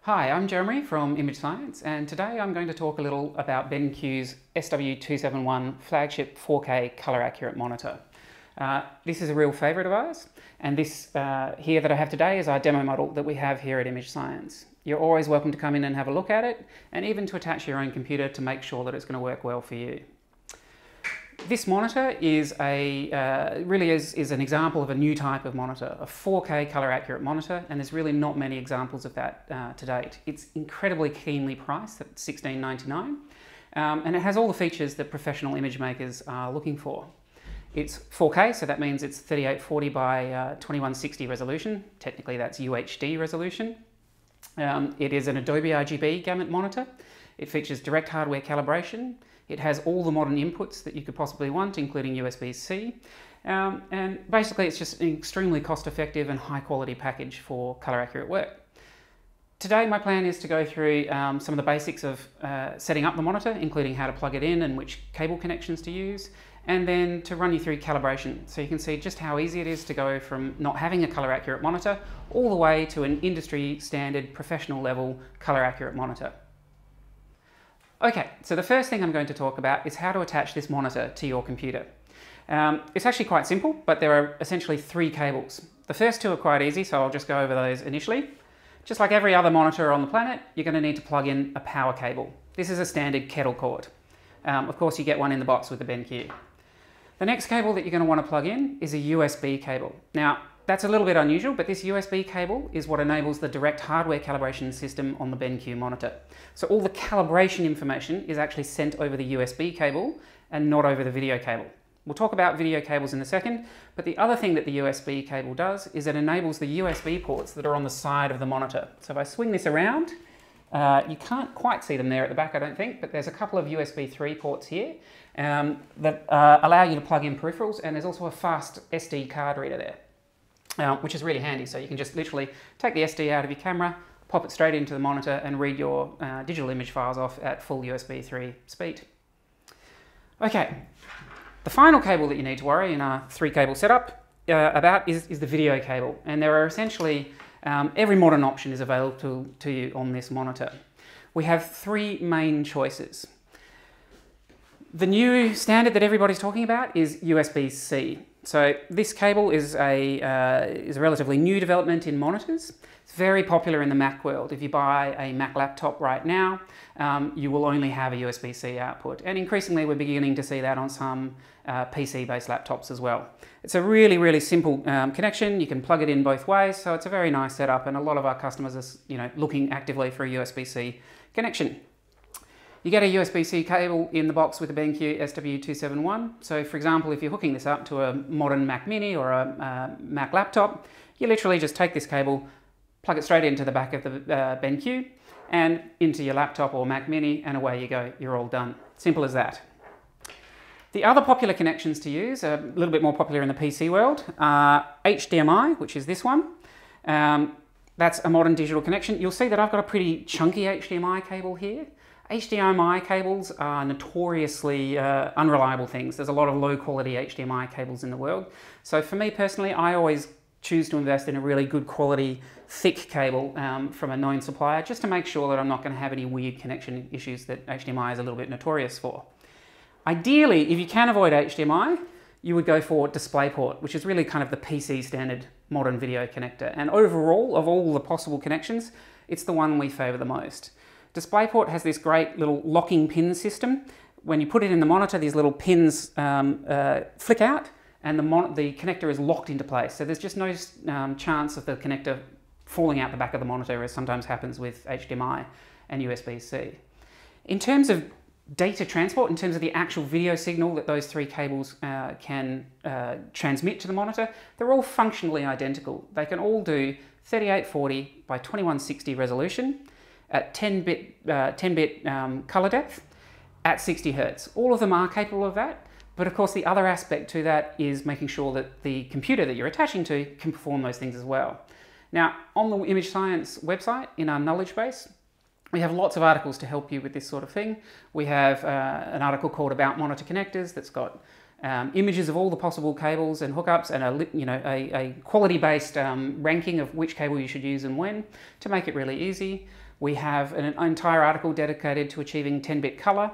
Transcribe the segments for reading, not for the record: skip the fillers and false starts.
Hi, I'm Jeremy from Image Science, and today I'm going to talk a little about BenQ's SW271 flagship 4K color accurate monitor. This is a real favourite of ours, and this here that I have today is our demo model that we have here at Image Science. You're always welcome to come in and have a look at it, and even to attach your own computer to make sure that it's going to work well for you. This monitor is really an example of a new type of monitor, a 4K color accurate monitor, and there's really not many examples of that to date. It's incredibly keenly priced at $16.99, and it has all the features that professional image makers are looking for. It's 4K, so that means it's 3840 by 2160 resolution. Technically that's UHD resolution. It is an Adobe RGB gamut monitor. It features direct hardware calibration. It has all the modern inputs that you could possibly want, including USB-C. And basically it's just an extremely cost-effective and high-quality package for color-accurate work. Today my plan is to go through some of the basics of setting up the monitor, including how to plug it in and which cable connections to use, and then to run you through calibration so you can see just how easy it is to go from not having a color-accurate monitor all the way to an industry-standard, professional-level color-accurate monitor. Okay, so the first thing I'm going to talk about is how to attach this monitor to your computer. It's actually quite simple, but there are essentially three cables. The first two are quite easy, so I'll just go over those initially. Just like every other monitor on the planet, you're going to need to plug in a power cable. This is a standard kettle cord. Of course, you get one in the box with the BenQ. The next cable that you're going to want to plug in is a USB cable. Now, that's a little bit unusual, but this USB cable is what enables the direct hardware calibration system on the BenQ monitor. So all the calibration information is actually sent over the USB cable and not over the video cable. We'll talk about video cables in a second, but the other thing that the USB cable does is it enables the USB ports that are on the side of the monitor. So if I swing this around, you can't quite see them there at the back, I don't think, but there's a couple of USB 3 ports here that allow you to plug in peripherals, and there's also a fast SD card reader there. Which is really handy, so you can just literally take the SD out of your camera, pop it straight into the monitor and read your digital image files off at full USB 3 speed. Okay, the final cable that you need to worry in our three cable setup about is the video cable, and there are essentially every modern option is available to you on this monitor. We have three main choices. The new standard that everybody's talking about is USB-C. So this cable is a relatively new development in monitors. It's very popular in the Mac world. If you buy a Mac laptop right now, you will only have a USB-C output. And increasingly we're beginning to see that on some PC-based laptops as well. It's a really, really simple connection. You can plug it in both ways, so it's a very nice setup, and a lot of our customers are looking actively for a USB-C connection. You get a USB-C cable in the box with the BenQ SW271. So for example, if you're hooking this up to a modern Mac Mini or a Mac laptop, you literally just take this cable, plug it straight into the back of the BenQ and into your laptop or Mac Mini, and away you go. You're all done. Simple as that. The other popular connections to use, a little bit more popular in the PC world, are HDMI, which is this one. That's a modern digital connection. You'll see that I've got a pretty chunky HDMI cable here. HDMI cables are notoriously unreliable things. There's a lot of low quality HDMI cables in the world. So for me personally, I always choose to invest in a really good quality, thick cable from a known supplier, just to make sure that I'm not going to have any weird connection issues that HDMI is a little bit notorious for. Ideally, if you can avoid HDMI, you would go for DisplayPort, which is really kind of the PC standard modern video connector. And overall, of all the possible connections, it's the one we favor the most. DisplayPort has this great little locking pin system. When you put it in the monitor, these little pins flick out and the connector is locked into place. So there's just no chance of the connector falling out the back of the monitor, as sometimes happens with HDMI and USB-C. In terms of data transport, in terms of the actual video signal that those three cables can transmit to the monitor, they're all functionally identical. They can all do 3840 by 2160 resolution at 10-bit color depth at 60 Hertz. All of them are capable of that, but of course the other aspect to that is making sure that the computer that you're attaching to can perform those things as well. Now, on the Image Science website, in our knowledge base, we have lots of articles to help you with this sort of thing. We have an article called About Monitor Connectors that's got images of all the possible cables and hookups, and a quality-based ranking of which cable you should use and when to make it really easy. We have an entire article dedicated to achieving 10-bit color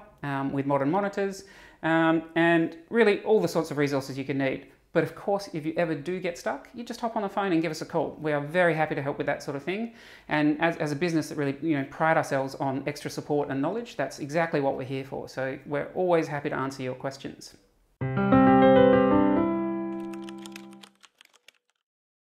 with modern monitors, and really all the sorts of resources you can need. But of course, if you ever do get stuck, you just hop on the phone and give us a call. We are very happy to help with that sort of thing. And as a business that really pride ourselves on extra support and knowledge, that's exactly what we're here for. So we're always happy to answer your questions.